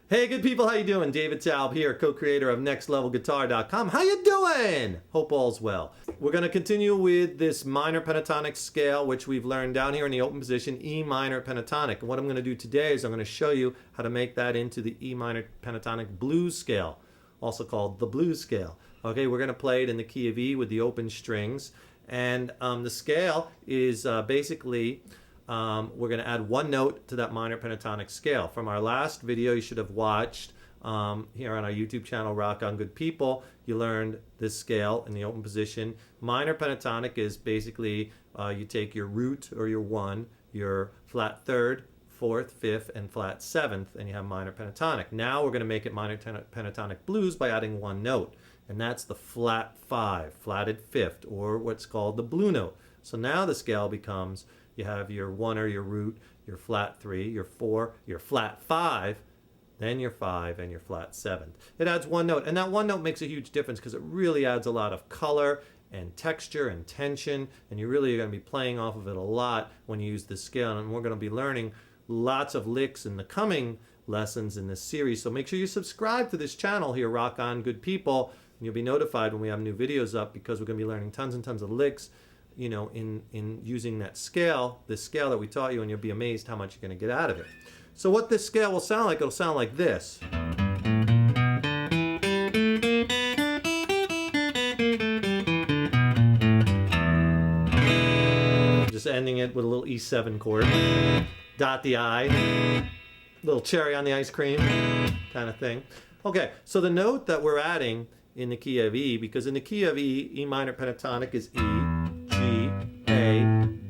Hey, good people, how you doing? David Taub here, co-creator of NextLevelGuitar.com. How you doing? Hope all's well. We're going to continue with this minor pentatonic scale, which we've learned down here in the open position, E minor pentatonic. And what I'm going to do today is I'm going to show you how to make that into the E minor pentatonic blues scale, also called the blues scale. Okay, we're going to play it in the key of E with the open strings. And the scale is basically... we're going to add one note to that minor pentatonic scale. From our last video you should have watched here on our YouTube channel, Rock On Good People, you learned this scale in the open position. Minor pentatonic is basically you take your root or your 1, your flat 3rd, 4th, 5th, and flat 7th, and you have minor pentatonic. Now we're going to make it minor pentatonic blues by adding one note, and that's the flat 5, flatted 5th, or what's called the blue note. So now the scale becomes, you have your 1 or your root, your flat 3, your 4, your flat 5, then your 5, and your flat 7th. It adds one note, and that one note makes a huge difference because it really adds a lot of color and texture and tension, and you really are going to be playing off of it a lot when you use this scale. And we're going to be learning lots of licks in the coming lessons in this series. So make sure you subscribe to this channel here, Rock On Good People, and you'll be notified when we have new videos up, because we're going to be learning tons and tons of licks, you know, in using that scale, this scale that we taught you, and you'll be amazed how much you're going to get out of it. So what this scale will sound like, it'll sound like this. Just ending it with a little E7 chord. Dot the I. Little cherry on the ice cream kind of thing. Okay, so the note that we're adding in the key of E, because in the key of E, E minor pentatonic is E, G, A,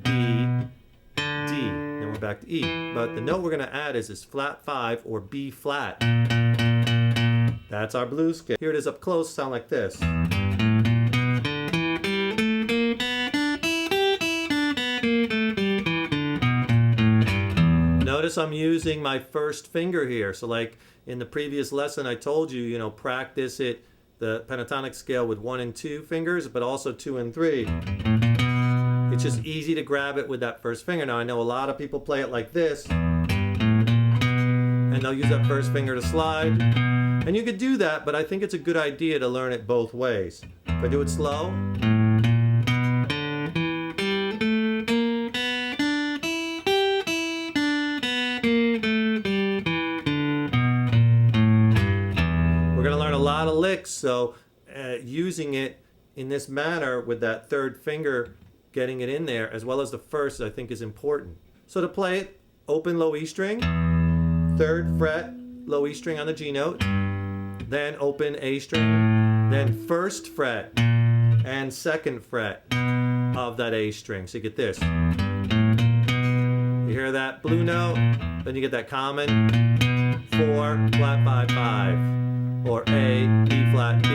B, D. Then we're back to E. But the note we're going to add is this flat 5 or B flat. That's our blues scale. Here it is up close, sound like this. Notice I'm using my first finger here. So like in the previous lesson I told you, you know, practice it, the pentatonic scale, with 1 and 2 fingers, but also 2 and 3. It's just easy to grab it with that first finger. Now I know a lot of people play it like this, and they'll use that first finger to slide. And you could do that, but I think it's a good idea to learn it both ways. If I do it slow, we're going to learn a lot of licks, so using it in this manner with that third finger, getting it in there, as well as the first, I think is important. So to play it, open low E string, 3rd fret, low E string on the G note, then open A string, then 1st fret and 2nd fret of that A string. So you get this. You hear that blue note, then you get that common 4, flat 5, 5, or A, B flat, B.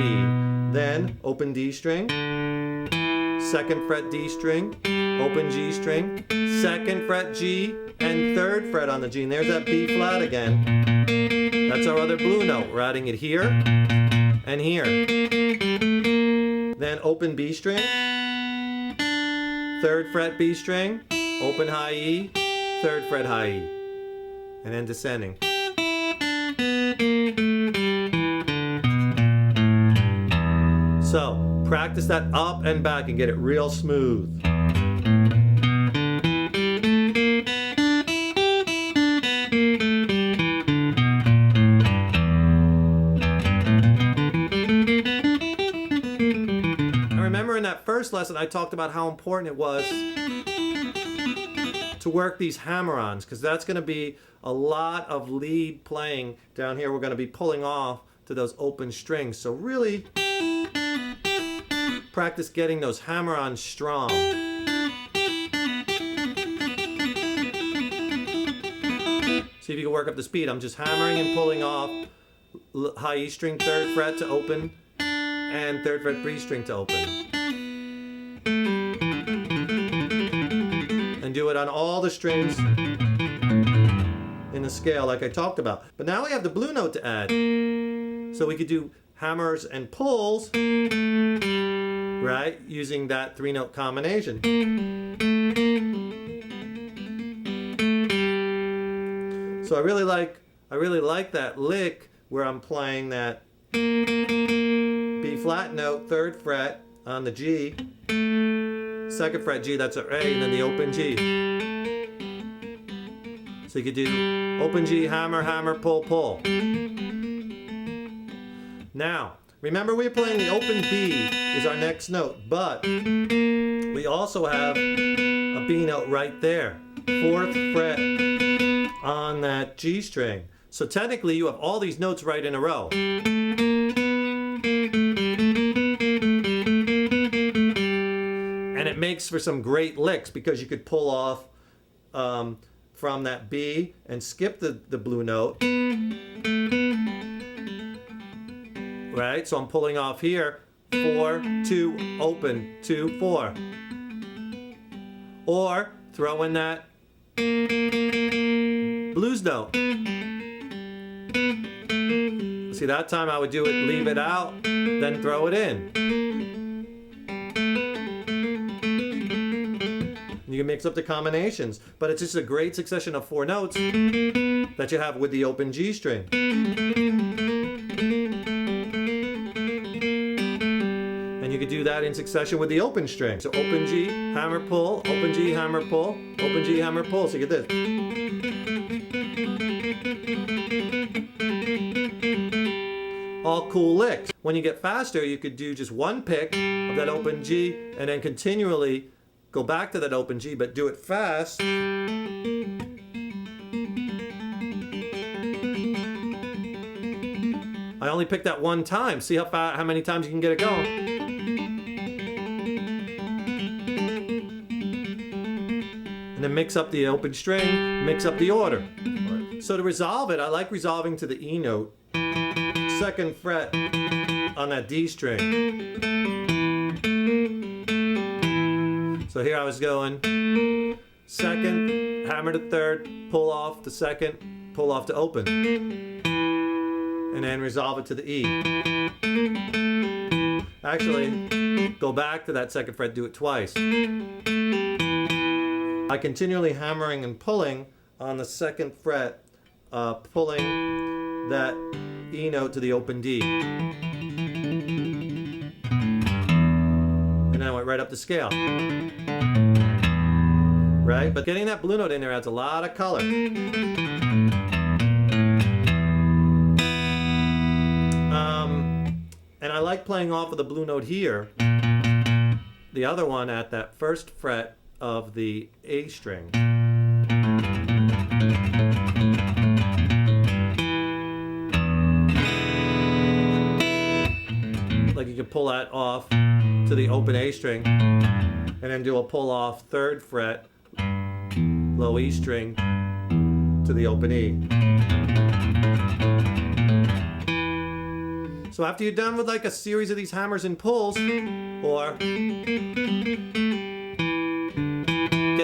Then open D string, 2nd fret D string, open G string, 2nd fret G, and 3rd fret on the G. And there's that B flat again. That's our other blue note. We're adding it here and here. Then open B string, 3rd fret B string, open high E, 3rd fret high E, and then descending. So practice that up and back and get it real smooth. I remember in that first lesson I talked about how important it was to work these hammer-ons, because that's going to be a lot of lead playing down here. We're going to be pulling off to those open strings. So really practice getting those hammer-ons strong. See if you can work up the speed. I'm just hammering and pulling off high E string, 3rd fret to open, and 3rd fret B string to open. And do it on all the strings in the scale like I talked about. But now we have the blue note to add. So we could do hammers and pulls, right, using that 3-note combination. So I really like I really like that lick where I'm playing that B flat note, 3rd fret on the G, 2nd fret G, that's an A, and then the open G. So you could do open G, hammer, hammer, pull, pull. Now, remember we're playing the open B is our next note, but we also have a B note right there, 4th fret on that G string. So technically you have all these notes right in a row. And it makes for some great licks because you could pull off from that B and skip the blue note. Right? So I'm pulling off here, 4, 2, open, 2, 4. Or throw in that blues note. See, that time I would do it, leave it out, then throw it in. You can mix up the combinations, but it's just a great succession of 4 notes that you have with the open G string. And you could do that in succession with the open string. So open G, hammer, pull, open G, hammer, pull, open G, hammer, pull. So you get this. All cool licks. When you get faster, you could do just one pick of that open G and then continually go back to that open G, but do it fast. I only picked that one time. See how many times you can get it going. And then mix up the open string, mix up the order. So to resolve it, I like resolving to the E note, 2nd fret on that D string. So here I was going 2nd, hammer to 3rd, pull off to 2nd, pull off to open. And then resolve it to the E. Actually, go back to that 2nd fret, do it twice. By continually hammering and pulling on the 2nd fret, pulling that E note to the open D. And then I went right up the scale. Right? But getting that blue note in there adds a lot of color. And I like playing off of the blue note here, the other one at that 1st fret of the A string. Like you could pull that off to the open A string and then do a pull off 3rd fret low E string to the open E. So after you're done with like a series of these hammers and pulls, or get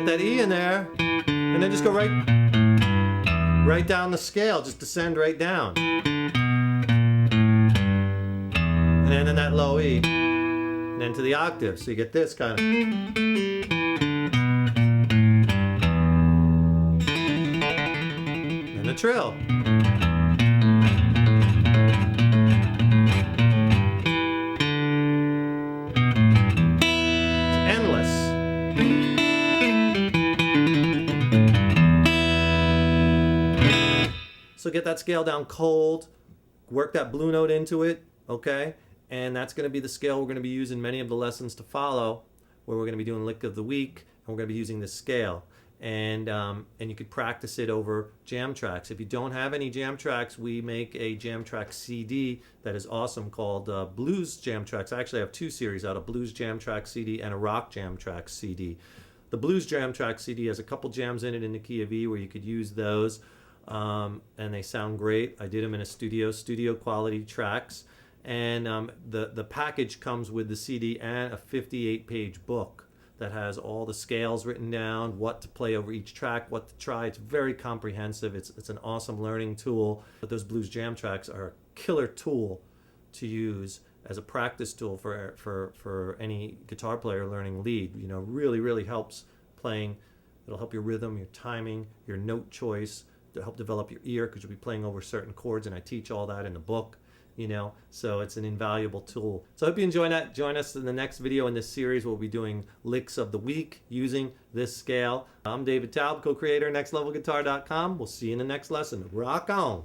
that E in there, and then just go right down the scale, just descend right down. And then that low E, and then to the octave, so you get this kind of. And the trill. So get that scale down cold, work that blue note into it, okay? And that's going to be the scale we're going to be using many of the lessons to follow, where we're going to be doing lick of the week, and we're going to be using this scale. And you could practice it over jam tracks. If you don't have any jam tracks, we make a jam track CD that is awesome called Blues Jam Tracks. I actually have 2 series out, a Blues Jam Track CD and a Rock Jam Track CD. The Blues Jam Track CD has a couple jams in it in the key of E where you could use those. And they sound great. I did them in a studio quality tracks, and the package comes with the CD and a 58-page book that has all the scales written down, what to play over each track, what to try. It's very comprehensive. It's an awesome learning tool. But those blues jam tracks are a killer tool to use as a practice tool for any guitar player learning lead. You know, really helps playing. It'll help your rhythm, your timing, your note choice. to help develop your ear, because you'll be playing over certain chords, and I teach all that in the book. So it's an invaluable tool. So I hope you enjoy that. Join us in the next video in this series. We'll be doing licks of the week using this scale. I'm David Taub, co-creator, nextlevelguitar.com. We'll see you in the next lesson. Rock on.